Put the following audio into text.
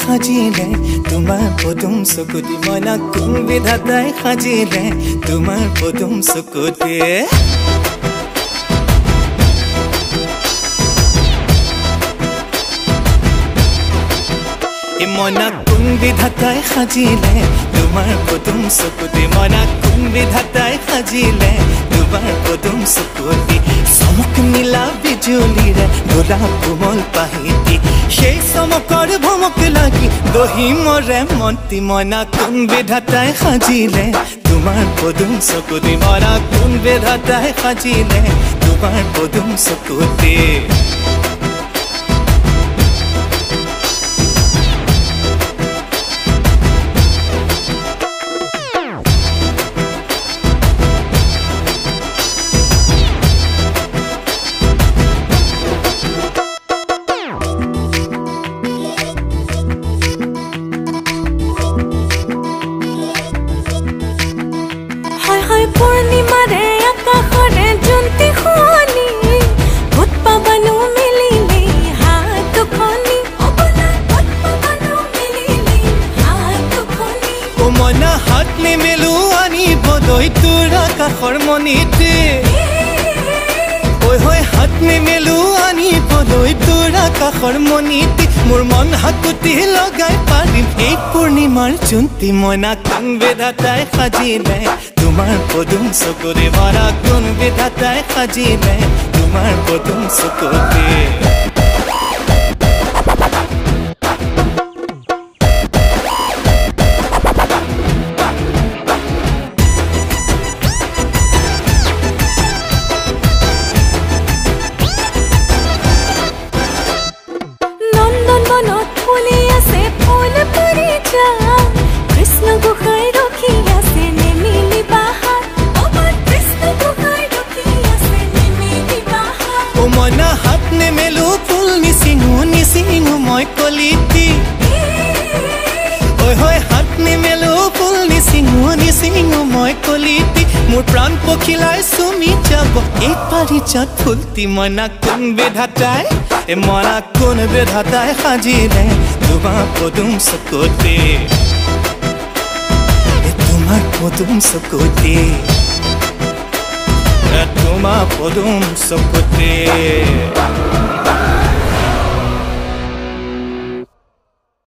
সাজিলে তোমাৰ পদুম চকুতি মনা কোন বিধাতাই সাজিলে তোমাৰ পদুম চকুতি মনা কোন বিধাতাই সাজিলে তোমাৰ পদুম চকুতি মনা কোন বিধাতাই সাজিলে তোমাৰ পদুম চকুতি চমক নীলা বিজুলীৰে গোলাপ কোমল পাহিতি সেই চমকৰ ভমক লাগি দহি মৰে মন্তি মনা কোন বিধাতাই সাজিলে তোমাৰ পদুম চকুতি মনা কোন বিধাতাই সাজিলে তোমাৰ পদুম চকুতি পূৰ্ণিমাৰে আকাশৰে জোনটি শুৱনি ভূত পাবানো মিলিলে হাত খনি মনা হাত নিমেলো আনিবলৈ তোৰ আকাশৰ মণিতে ঐ হৈ হাত নিমেলো আনিবলৈ তোৰ আকাশৰ মণিতে মোৰ মন হাকুতি লগাই পাৰিম এই পূৰ্ণিমাৰ জোনটি মনা কোন বিধাতাই সাজিলে তোমাৰ পদুম চকুতি মনা কোন বিধাতাই সাজিলে তোমাৰ পদুম চকুতি কৃষ্ণ গোসাঁই ৰখি আছে নেমিলি বাহাত কৃষ্ণ গোসাঁই ৰখি আছে নেমিলি বাহাত মনা হাত নেমেলো ফুল নিচিঙো মই কলিতি ঐ হৈ হাত নেমেলো ফুল নিচিঙো মই কলিতি মোৰ প্ৰাণ পখিলাই চুমি যাব এই পাৰিজাত ফুলটি মনা কোন বিধাতাই মনা কোন বিধাতাই সাজিলে তোমাৰ পদুম চকুতি তোমাৰ পদুম চকুতি তোমাৰ পদুম চকুতি